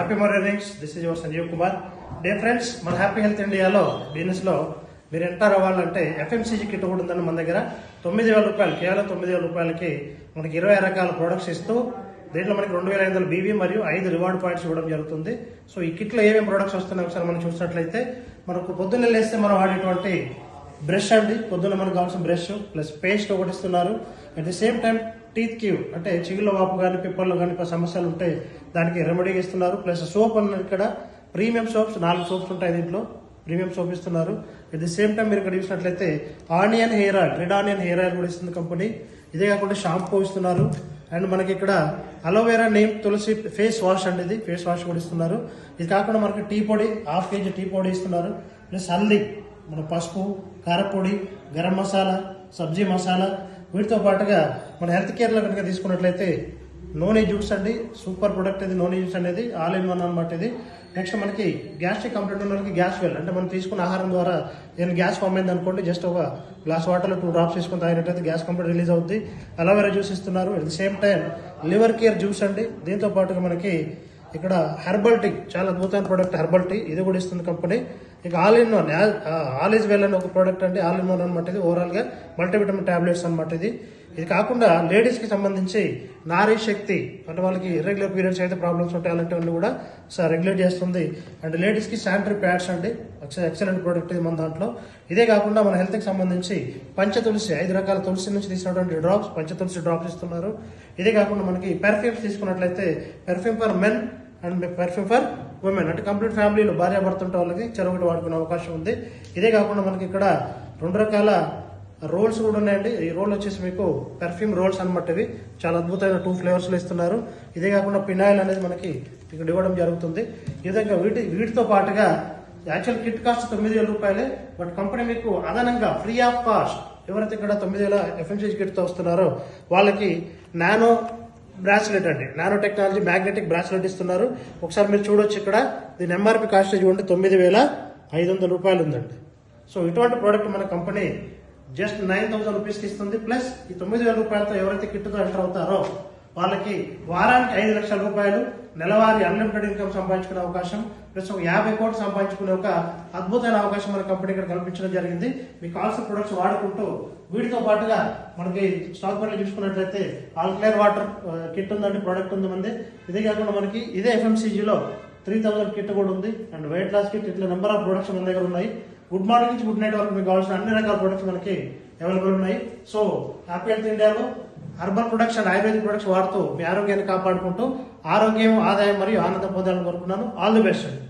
Happy mornings. This is your Sanjeev Kumar. Dear friends, మన happy health ఇండియాలో business లో మీరు ఎంటర్ అవ్వాలంటే ఎఫ్ఎంసీజీ కిట్ కూడా ఉందని మన దగ్గర 9,000 రూపాయలు, కేవలం 9,000 రూపాయలకి మనకి 20 రకాల ప్రొడక్ట్స్ ఇస్తూ దీంట్లో మనకి 2,500 బీవీ మరియు 5 రివార్డ్ పాయింట్స్ ఇవ్వడం జరుగుతుంది. సో ఈ కిట్లో ఏమేమి ప్రొడక్ట్స్ వస్తున్నాయి ఒకసారి మనం చూసినట్లయితే, మనకు పొద్దున్న లేస్తే మనం వాడేటువంటి బ్రష్ అండి, పొద్దున్న మనకు కావాల్సిన బ్రష్ ప్లస్ పేస్ట్ ఒకటి ఇస్తున్నారు. At the same time teeth cube అంటే చిగుళ్ళ వాపు కానీ పిప్పల్లో కానీ సమస్యలు ఉంటే దానికి రెమెడీ ఇస్తున్నారు. ప్లస్ సోప్ అన్న ఇక్కడ ప్రీమియం సోప్స్ 4 సోప్స్ ఉంటాయి, దీంట్లో ప్రీమియం సోప్ ఇస్తున్నారు. అట్ ది సేమ్ టైం మీరు ఇక్కడ చూసినట్లయితే onion hair oil, red onion hair oil కూడా ఇస్తుంది కంపెనీ. ఇదే కాకుండా షాంపూ ఇస్తున్నారు. అండ్ మనకి ఇక్కడ అలోవెరా నీమ్ తులసి ఫేస్ వాష్ అండి, ఇది ఫేస్ వాష్ కూడా ఇస్తున్నారు. ఇది కాకుండా మనకి టీ పొడి, ½ కేజీ టీ పొడి ఇస్తున్నారు. ప్లస్ హల్దీ, మన పసుపు, కారపొడి, గరం మసాలా, సబ్జీ మసాలా, వీటితో పాటుగా మన హెల్త్ కేర్లో కనుక తీసుకున్నట్లయితే నూనె జ్యూస్ అండి, సూపర్ ప్రొడక్ట్ ఇది నూనె జ్యూస్ అనేది, ఆల్ ఇన్ వన్ అనమాట ఇది. నెక్స్ట్ మనకి గ్యాస్ట్రిక్ కంప్లైంట్ ఉన్న వాళ్ళకి గ్యాస్ వెల్ అంటే మనం తీసుకున్న ఆహారం ద్వారా ఏదైనా గ్యాస్ ఫామ్ అయింది అనుకోండి, జస్ట్ ఒక గ్లాస్ వాటర్లో 2 డ్రాప్స్ తీసుకుని తాగినట్లయితే గ్యాస్ కంప్లీట్ రిలీజ్ అవుతుంది. అలోవెరా జ్యూస్ ఇస్తున్నారు. At the same time liver care juice అండి. దీంతో పాటుగా మనకి ఇక్కడ హెర్బల్ టీ, చాలా అద్భుతమైన ప్రోడక్ట్ హెర్బల్ టీ, ఇది కూడా ఇస్తుంది కంపెనీ. ఇక all in one, all is well అని ఒక ప్రోడక్ట్ అండి, ఆల్ ఇన్ వన్ అనమాట ఇది. ఓవరాల్ గా మల్టీవిటమిన్ టాబ్లెట్స్ అనమాట ఇది. ఇది కాకుండా లేడీస్ కి సంబంధించి నారీ శక్తి, అంటే వాళ్ళకి ఇర్రెగ్యులర్ పీరియడ్స్ అయితే ప్రాబ్లమ్స్ ఉంటాయి, అలాంటివన్నీ కూడా రెగ్యులేట్ చేస్తుంది. అండ్ లేడీస్ కి శానిటరీ ప్యాడ్స్ అండి, ఎక్సలెంట్ ప్రోడక్ట్ ఇది మన దాంట్లో. ఇదే కాకుండా మన హెల్త్ కి సంబంధించి పంచతులసి 5 రకాల తులసి నుంచి తీసినటువంటి డ్రాప్స్, పంచతులసి డ్రాప్స్ ఇస్తున్నారు. ఇదే కాకుండా మనకి పెర్ఫ్యూమ్స్ తీసుకున్నట్లయితే perfume for men and perfume for women, అంటే కంప్లీట్ ఫ్యామిలీలో భార్యాభర్త ఉంటే వాళ్ళకి చెరొకటి వాడుకునే అవకాశం ఉంది. ఇదే కాకుండా మనకి ఇక్కడ 2 రకాల రోల్స్ కూడా ఉన్నాయండి. ఈ రోల్ వచ్చేసి మీకు పెర్ఫ్యూమ్ రోల్స్ అనమాట, ఇవి చాలా అద్భుతమైన 2 ఫ్లేవర్స్ లో ఇస్తున్నారు. ఇదే కాకుండా పినాయిల్ అనేది మనకి ఇక్కడ ఇవ్వడం జరుగుతుంది. ఈ విధంగా వీటితో పాటుగా యాక్చువల్ కిట్ కాస్ట్ 9,000 రూపాయలే, బట్ కంపెనీ మీకు అదనంగా ఫ్రీ ఆఫ్ కాస్ట్ ఎవరైతే ఇక్కడ 9,000 ఎఫ్ఎంసీజీ కిట్ తో వస్తున్నారో వాళ్ళకి నానో బ్రాస్లెట్ అండి, నానో టెక్నాలజీ మ్యాగ్నెటిక్ బ్రాస్లెట్ ఇస్తున్నారు. ఒకసారి మీరు చూడొచ్చు, ఇక్కడ దీని ఎంఆర్పి కాస్ట్ చూడండి 9,500 రూపాయలు ఉందండి. సో ఇటువంటి ప్రోడక్ట్ మన కంపెనీ జస్ట్ 9,000 రూపీస్కి ఇస్తుంది. ప్లస్ ఈ 9,000 రూపాయలతో ఎవరైతే కిట్తో ఎంటర్ అవుతారో వాళ్ళకి వారానికి 5 లక్షల రూపాయలు నెలవారీ అన్లిమిటెడ్ ఇన్కమ్ సంపాదించుకునే అవకాశం, ప్లస్ ఒక 50 కోట్లు సంపాదించుకునే ఒక అద్భుతమైన అవకాశం మన కంపెనీ ఇక్కడ కల్పించడం జరిగింది. మీకు కావాల్సిన ప్రొడక్ట్స్ వాడుకుంటూ వీటితో పాటుగా మనకి స్టాక్ మార్కెట్ చూసుకున్నట్లయితే ఆల్కలైన్ వాటర్ కిట్ ఉందండి, ప్రోడక్ట్ ఉంది మంది. ఇదే కాకుండా మనకి ఇదే ఎఫ్ఎంసీజీలో 3,000 కిట్ కూడా ఉంది. అండ్ వెయిట్ లాస్ కిట్, ఇట్లా నెంబర్ ఆఫ్ ప్రొడక్ట్స్ మన దగ్గర ఉన్నాయి. గుడ్ మార్నింగ్ నుంచి గుడ్ నైట్ వరకు మీకు కావాల్సిన అన్ని రకాల ప్రొడక్ట్స్ మనకి అవైలబుల్ ఉన్నాయి. సో హ్యాపీ హెల్త్ ఇండియాలో herbal products and ayurvedic products వాడుతూ మీ ఆరోగ్యాన్ని కాపాడుకుంటూ ఆరోగ్యం, ఆదాయం మరియు ఆనందం పొందాలని కోరుకున్నాను. ఆల్ ది బెస్ట్ అండి.